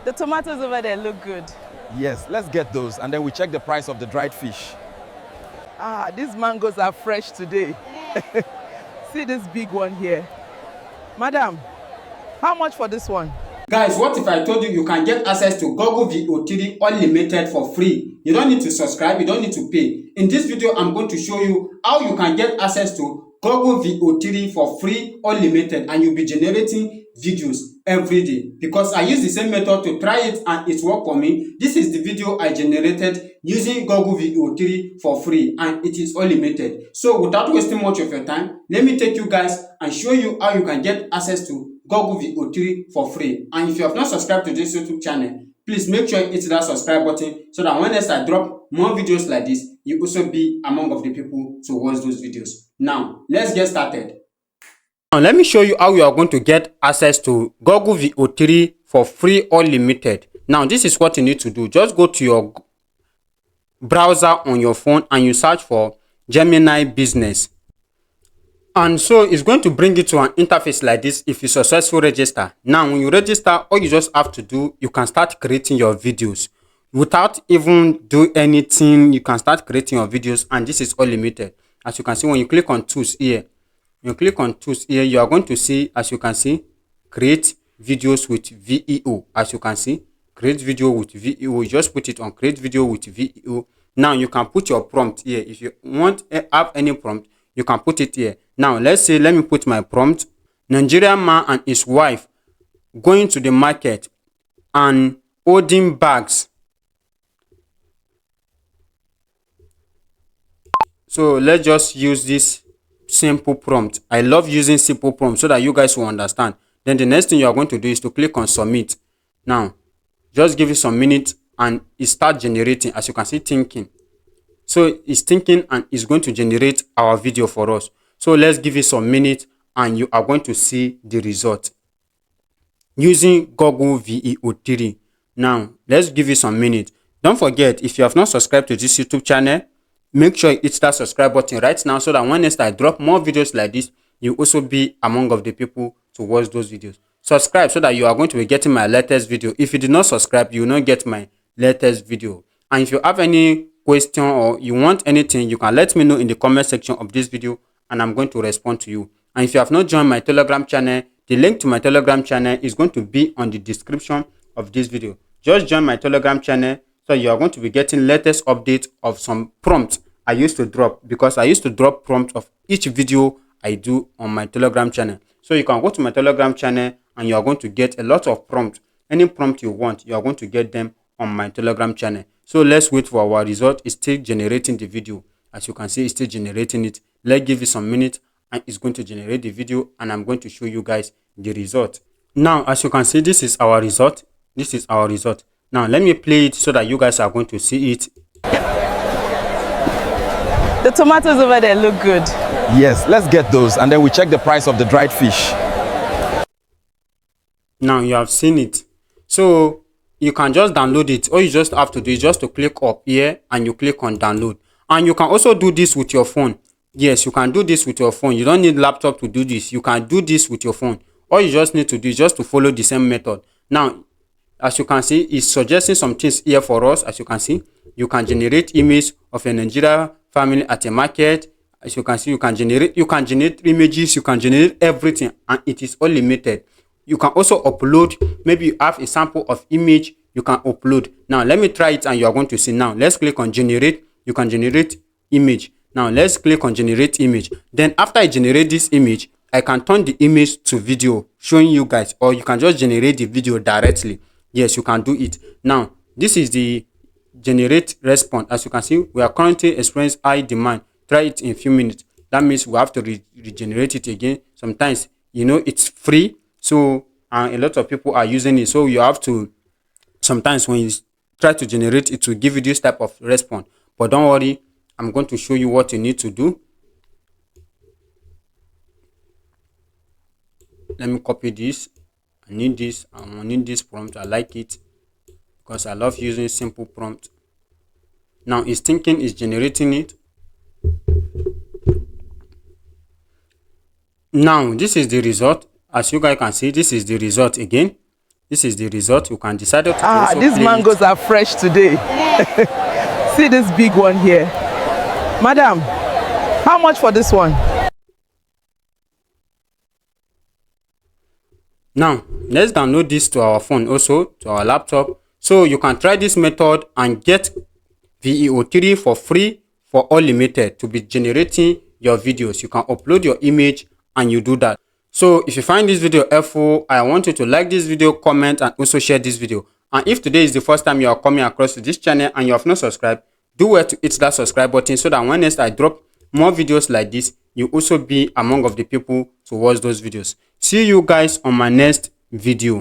The tomatoes over there look good. Yes, let's get those, and then we check the price of the dried fish. Ah, these mangoes are fresh today. See this big one here. Madam, how much for this one? Guys, what if I told you you can get access to Google VEO3 unlimited for free? You don't need to subscribe, you don't need to pay. In this video, I'm going to show you how you can get access to Google VEO3 for free unlimited, and you'll be generating videos every day, because I use the same method to try it and it worked for me. This is the video I generated using Google VEO3 for free, and it is unlimited. So without wasting much of your time, let me take you guys and show you how you can get access to Google VEO3 for free. And if you have not subscribed to this YouTube channel, please make sure you hit that subscribe button so that when I drop more videos like this, you also be among of the people to watch those videos. Now, let's get started. Now, let me show you how you are going to get access to Google VEO3 for free unlimited. Now, this is what you need to do. Just go to your browser on your phone and you search for Gemini Business. And so it's going to bring you to an interface like this if you successfully register. Now, when you register, all you just have to do, you can start creating your videos. Without even do anything, you can start creating your videos, and this is unlimited. As you can see, when you click on tools here, you are going to see, as you can see, create videos with VEO. As you can see, create video with VEO. You just put it on create video with VEO. Now you can put your prompt here. If you want to have any prompt, you can put it here. Now let's say, let me put my prompt: Nigerian man and his wife going to the market and holding bags. So let's just use this simple prompt. I love using simple prompts so that you guys will understand. Then the next thing you are going to do is to click on submit. Now just give it some minutes and it start generating. As you can see, thinking. So it's thinking and it's going to generate our video for us. So let's give it some minutes and you are going to see the result using Google VEO3. Now let's give it some minutes. Don't forget, if you have not subscribed to this YouTube channel, make sure you hit that subscribe button right now so that when next I drop more videos like this, you also be among of the people to watch those videos. Subscribe so that you are going to be getting my latest video. If you did not subscribe, you will not get my latest video. And if you have any question or you want anything, you can let me know in the comment section of this video and I'm going to respond to you. And if you have not joined my Telegram channel, the link to my Telegram channel is going to be on the description of this video. Just join my Telegram channel so you are going to be getting latest updates of some prompts I used to drop, because I used to drop prompts of each video I do on my Telegram channel. So you can go to my Telegram channel and you are going to get a lot of prompts. Any prompt you want, you are going to get them on my Telegram channel. So let's wait for our result. It's still generating the video. As you can see, it's still generating it. Let's give it some minutes and it's going to generate the video and I'm going to show you guys the result. Now, as you can see, this is our result. This is our result. Now, let me play it so that you guys are going to see it. The tomatoes over there look good. Yes, let's get those, and then we check the price of the dried fish. Now you have seen it. So you can just download it. All you just have to do is just to click up here and you click on download. And you can also do this with your phone. Yes, you can do this with your phone. You don't need laptop to do this. You can do this with your phone. All you just need to do is just to follow the same method. Now, as you can see, it's suggesting some things here for us. As you can see, you can generate image of a Nigeria family at a market. As you can see, you can generate images, you can generate everything, and it is all limited. You can also upload. Maybe you have a sample of image, you can upload. Now let me try it and you are going to see. Now let's click on generate. You can generate image. Now let's click on generate image. Then after I generate this image, I can turn the image to video showing you guys, or you can just generate the video directly. Yes, you can do it. Now this is the generate response. As you can see, we are currently experiencing high demand. Try it in a few minutes. That means we have to regenerate it again. Sometimes, you know, it's free, so a lot of people are using it. So you have to, sometimes when you try to generate, it will give you this type of response. But don't worry, I'm going to show you what you need to do. Let me copy this. I need this. I need this prompt. I like it because I love using simple prompt. Now it's thinking, it's generating it. Now this is the result. As you guys can see, this is the result again. This is the result. You can decide to Ah, also these play mangoes it. are fresh today. See this big one here. Madam, how much for this one? Now, let's download this to our phone, also to our laptop. So you can try this method and get VEO3 for free for unlimited to be generating your videos. You can upload your image and you do that. So if you find this video helpful, I want you to like this video, comment, and also share this video. And if today is the first time you are coming across to this channel and you have not subscribed, do well to hit that subscribe button so that when next I drop more videos like this, you also be among of the people to watch those videos. See you guys on my next video.